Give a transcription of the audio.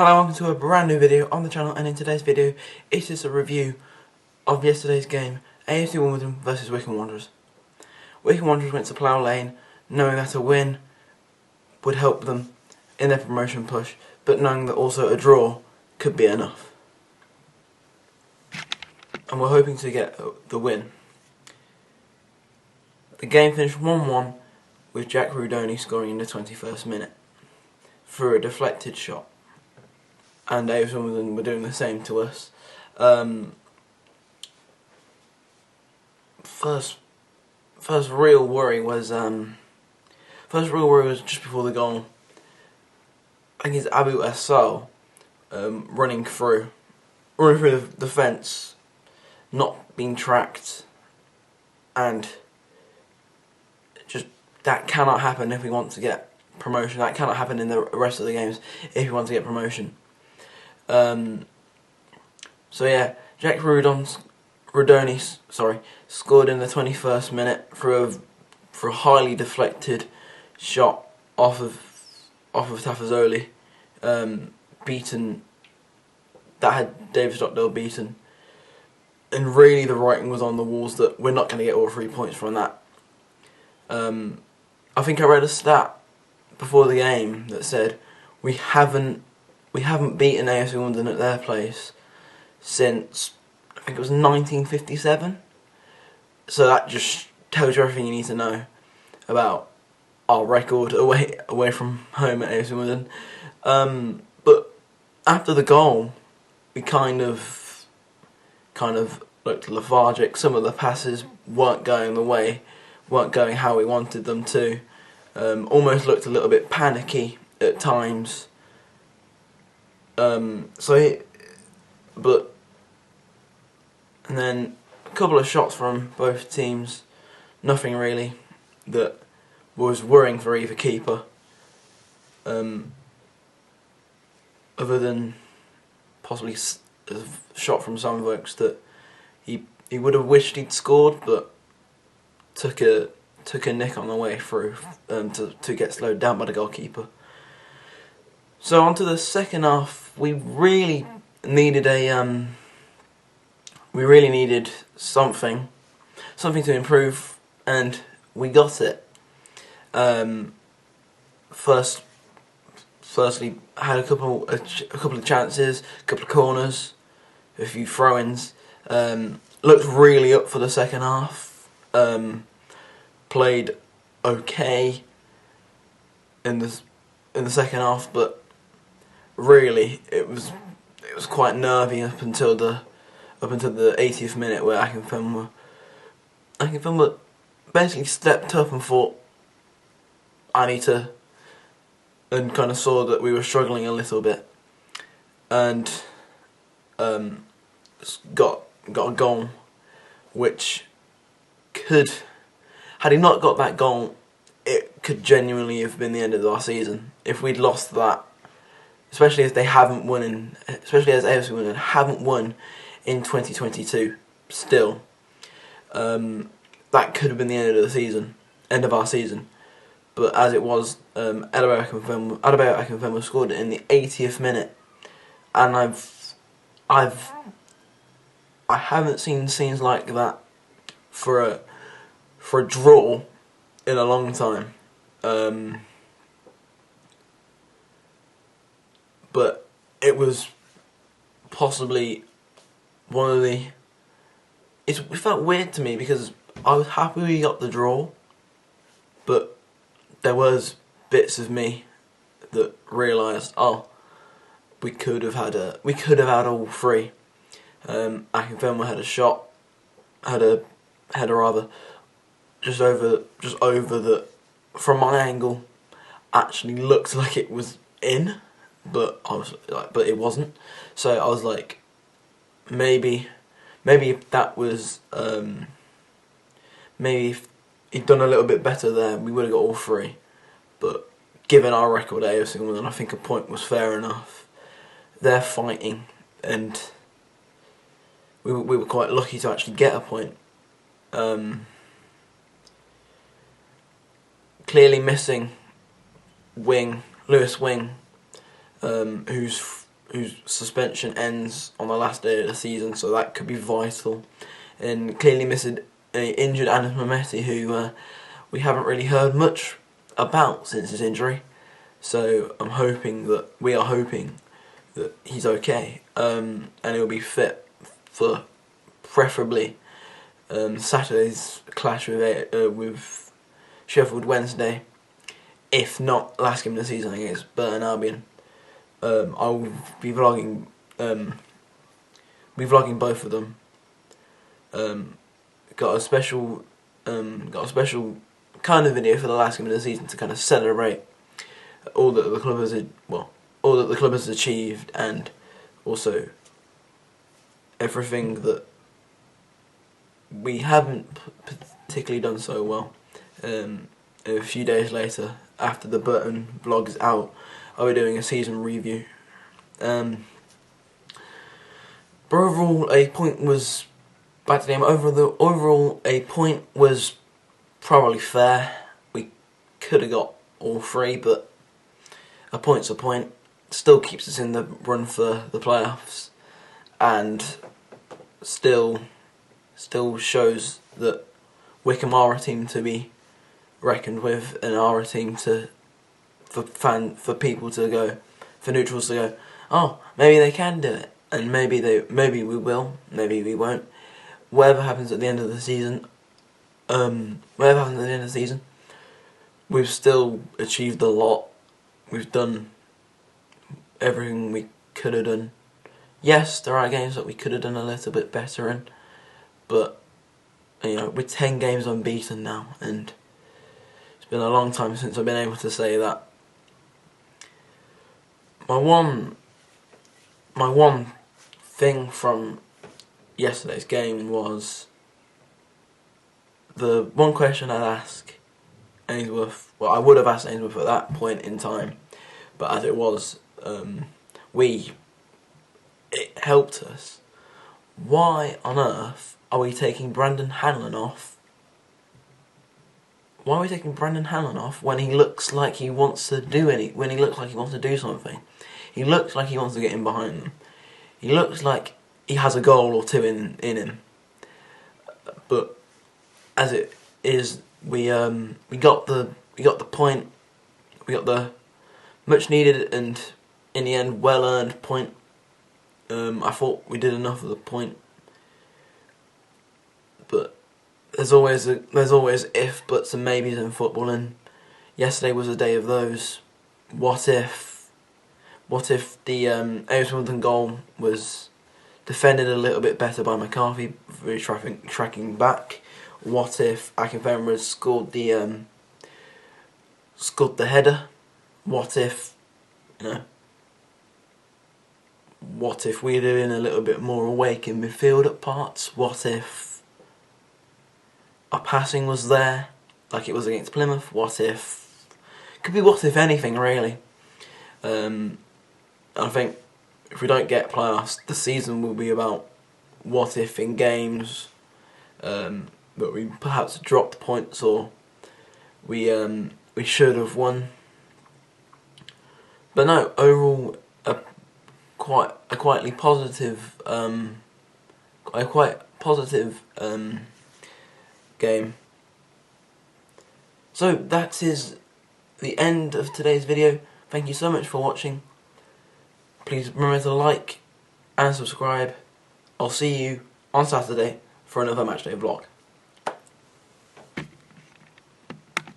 Hello, welcome to a brand new video on the channel, and in today's video it is a review of yesterday's game, AFC Wimbledon versus Wycombe Wanderers. Wycombe Wanderers went to Plough Lane knowing that a win would help them in their promotion push, but knowing that also a draw could be enough. And we're hoping to get the win. The game finished 1-1 with Jack Rudoni scoring in the 21st minute through a deflected shot. And AFC Wimbledon were doing the same to us. First real worry was just before the goal. I think it's Abu Assal running through the fence, not being tracked, and just that cannot happen if we want to get promotion. That cannot happen in the rest of the games if we want to get promotion. So yeah, Jack Rudoni scored in the 21st minute through a highly deflected shot off of Tafazoli, beaten. That had David Stockdale beaten, and really the writing was on the walls that we're not going to get all 3 points from that. I think I read a stat before the game that said we haven't beaten AFC Wimbledon at their place since, I think it was 1957. So that just tells you everything you need to know about our record away from home at AFC Wimbledon. But after the goal, we kind of looked lethargic. Some of the passes weren't going how we wanted them to. Almost looked a little bit panicky at times. And then a couple of shots from both teams, nothing really that was worrying for either keeper, other than possibly a shot from some folks that he would have wished he'd scored, but took a nick on the way through to get slowed down by the goalkeeper. So on to the second half, we really needed something to improve, and we got it. Firstly, had a couple of chances, a couple of corners, a few throw-ins. Looked really up for the second half. Played okay in the second half, but really it was quite nervy up until the 80th minute, where Akinfenwa basically stepped up and thought, I need to, and kind of saw that we were struggling a little bit, and got a goal, which could, had he not got that goal, it could genuinely have been the end of our season. If we'd lost that, especially if they haven't won, especially as AFC Wimbledon haven't won in 2022 still, that could have been the end of our season. But as it was, Adebayo Akinfenwa scored it in the 80th minute, and I haven't seen scenes like that for a draw in a long time. But it was possibly one of the. It felt weird to me because I was happy we got the draw, but there was bits of me that realised, oh, we could have had all three. Akinfenwa had a shot, had a header rather, just over the, from my angle, actually looked like it was in, but but it wasn't. So I was like, maybe if that was, maybe if he'd done a little bit better there, we would have got all three. But given our record at AFC Wimbledon, I think a point was fair enough. They're fighting, and we were quite lucky to actually get a point. Clearly missing Lewis Wing, who's whose suspension ends on the last day of the season, so that could be vital. And clearly missing injured Anis Mehmeti, who we haven't really heard much about since his injury. So we are hoping that he's okay, and he'll be fit for preferably Saturday's clash with Sheffield Wednesday, if not last game of the season against Burton Albion. I'll be vlogging both of them. Got a special kind of video for the last game of the season to kind of celebrate all that the club has achieved, and also everything that we haven't particularly done so well. A few days later, after the Burton vlog is out, I'll be doing a season review. But overall, a point was back to the game. Overall, a point was probably fair. We could have got all three, but a point's a point. Still keeps us in the run for the playoffs, and still shows that Wycombe are a team to be reckoned with, and are a team for people to go, for neutrals to go, oh, maybe they can do it, and maybe we will, maybe we won't. Whatever happens at the end of the season, we've still achieved a lot. We've done everything we could have done. Yes, there are games that we could have done a little bit better in, but you know, we're 10 games unbeaten now, and it's been a long time since I've been able to say that. My one thing from yesterday's game was the one question I'd ask Ainsworth. Well, I would have asked Ainsworth at that point in time, but as it was, it helped us. Why on earth are we taking Brandon Hanlon off? Why are we taking Brandon Hanlon off when he looks like he wants to do something? He looks like he wants to get in behind them. He looks like he has a goal or two in him. But as it is, we got the point. We got the much needed and in the end well earned point. I thought we did enough of the point, but there's always if, buts and maybes in football, and yesterday was a day of those. What if the AFC Wimbledon goal was defended a little bit better by McCarthy, really tracking back? What if Akinfenwa had scored the header? What if, what if we'd have been a little bit more awake in midfield at parts? What if our passing was there, like it was against Plymouth? What if anything, really. I think if we don't get playoffs, the season will be about what if in games that we perhaps dropped points, or we should have won. But no, overall a quite positive game. So that is the end of today's video. Thank you so much for watching. Please remember to like and subscribe. I'll see you on Saturday for another matchday vlog.